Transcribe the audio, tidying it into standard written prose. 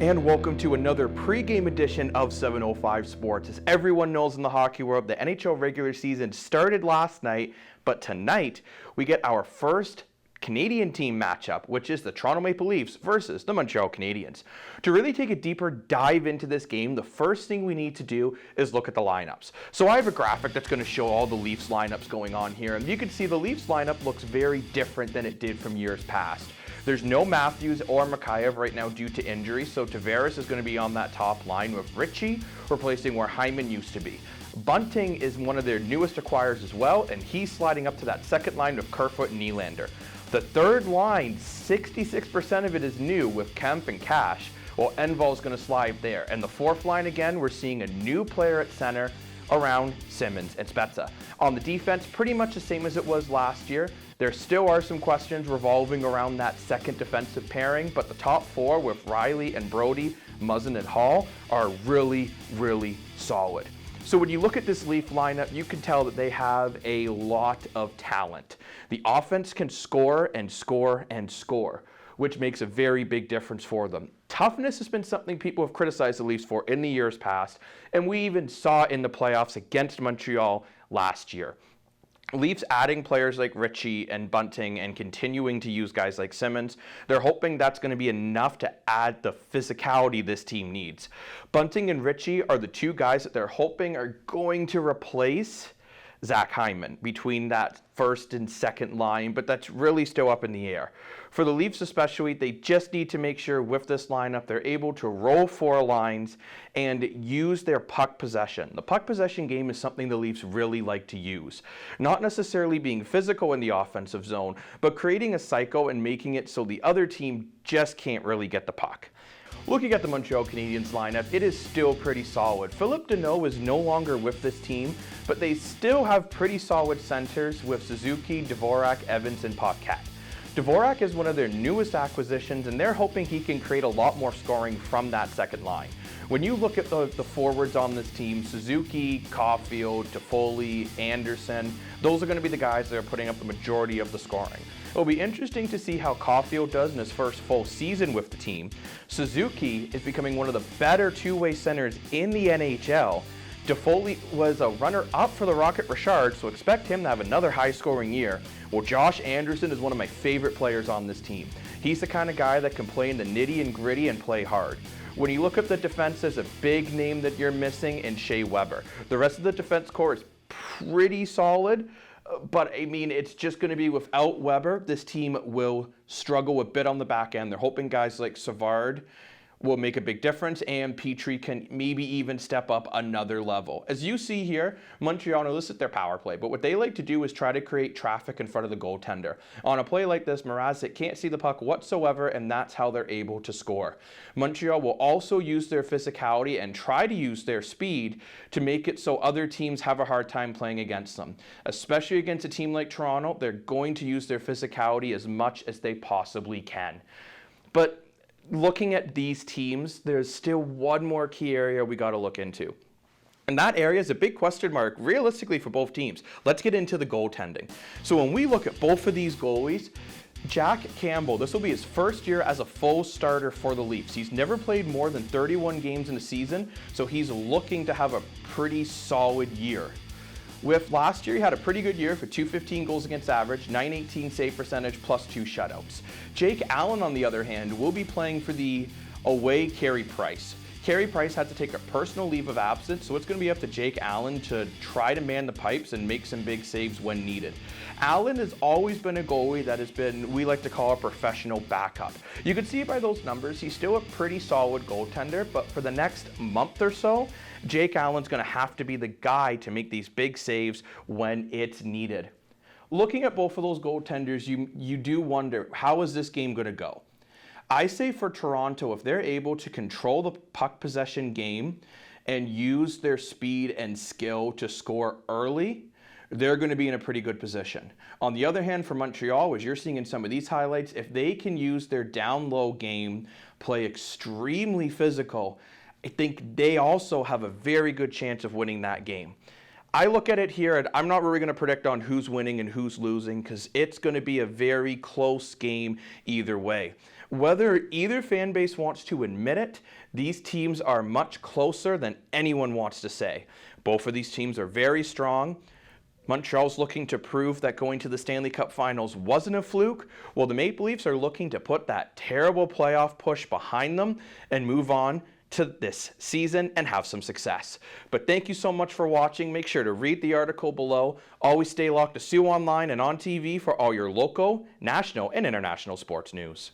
And welcome to another pre-game edition of 705 Sports. As everyone knows in the hockey world, the NHL regular season started last night, but tonight we get our first Canadian team matchup, which is the Toronto Maple Leafs versus the Montreal Canadiens. To really take a deeper dive into this game, the first thing we need to do is look at the lineups. So I have a graphic that's going to show all the Leafs lineups going on here, and you can see the Leafs lineup looks very different than it did from years past. There's no Matthews or Mikheyev right now due to injury, so Tavares is going to be on that top line with Ritchie replacing where Hyman used to be. Bunting is one of their newest acquires as well, and he's sliding up to that second line with Kerfoot and Nylander. The third line, 66% of it is new with Kemp and Cash, while Engvall's going to slide there. And the fourth line again, we're seeing a new player at center around Simmons and Spezza. On the defense, pretty much the same as it was last year. There still are some questions revolving around that second defensive pairing, but the top four with Riley and Brody, Muzzin and Hall are really, really solid. So when you look at this Leaf lineup, you can tell that they have a lot of talent. The offense can score and score and score, which makes a very big difference for them. Toughness has been something people have criticized the Leafs for in the years past, and we even saw in the playoffs against Montreal last year. Leafs adding players like Ritchie and Bunting and continuing to use guys like Simmons, they're hoping that's going to be enough to add the physicality this team needs. Bunting and Ritchie are the two guys that they're hoping are going to replace Zach Hyman between that first and second line, but that's really still up in the air. For the Leafs especially, they just need to make sure with this lineup they're able to roll four lines and use their puck possession. The puck possession game is something the Leafs really like to use. Not necessarily being physical in the offensive zone, but creating a cycle and making it so the other team just can't really get the puck. Looking at the Montreal Canadiens lineup, it is still pretty solid. Phillip Danault is no longer with this team, but they still have pretty solid centers with Suzuki, Dvorak, Evans, and Paquette. Dvorak is one of their newest acquisitions, and they're hoping he can create a lot more scoring from that second line. When you look at the forwards on this team, Suzuki, Caulfield, Toffoli, Anderson, those are going to be the guys that are putting up the majority of the scoring. It'll be interesting to see how Caulfield does in his first full season with the team. Suzuki is becoming one of the better two-way centers in the NHL. Toffoli was a runner-up for the Rocket Richard, so expect him to have another high-scoring year. Well, Josh Anderson is one of my favorite players on this team. He's the kind of guy that can play in the nitty and gritty and play hard. When you look at the defense, there's a big name that you're missing in Shea Weber. The rest of the defense core is pretty solid, but I mean, it's just going to be without Weber, this team will struggle a bit on the back end. They're hoping guys like Savard will make a big difference, and Petrie can maybe even step up another level. As you see here, Montreal elicit their power play, but what they like to do is try to create traffic in front of the goaltender. On a play like this, Mrazek can't see the puck whatsoever, and that's how they're able to score. Montreal will also use their physicality and try to use their speed to make it so other teams have a hard time playing against them. Especially against a team like Toronto, they're going to use their physicality as much as they possibly can. But looking at these teams, there's still one more key area we got to look into. And that area is a big question mark, realistically, for both teams. Let's get into the goaltending. So when we look at both of these goalies, Jack Campbell, this will be his first year as a full starter for the Leafs. He's never played more than 31 games in a season, so he's looking to have a pretty solid year. With last year, he had a pretty good year for .215 goals against average, .918 save percentage, plus 2 shutouts. Jake Allen, on the other hand, will be playing for the away Carey Price. Carey Price had to take a personal leave of absence, so it's going to be up to Jake Allen to try to man the pipes and make some big saves when needed. Allen has always been a goalie that has been, we like to call a professional backup. You can see by those numbers, he's still a pretty solid goaltender, but for the next month or so, Jake Allen's going to have to be the guy to make these big saves when it's needed. Looking at both of those goaltenders, you do wonder, how is this game going to go? I say for Toronto, if they're able to control the puck possession game and use their speed and skill to score early, they're going to be in a pretty good position. On the other hand, for Montreal, as you're seeing in some of these highlights, if they can use their down-low game, play extremely physical, I think they also have a very good chance of winning that game. I look at it here, and I'm not really going to predict on who's winning and who's losing because it's going to be a very close game either way. Whether either fan base wants to admit it, these teams are much closer than anyone wants to say. Both of these teams are very strong. Montreal's looking to prove that going to the Stanley Cup Finals wasn't a fluke, while the Maple Leafs are looking to put that terrible playoff push behind them and move on to this season and have some success. But thank you so much for watching. Make sure to read the article below. Always stay locked to Sioux Online and on TV for all your local, national, and international sports news.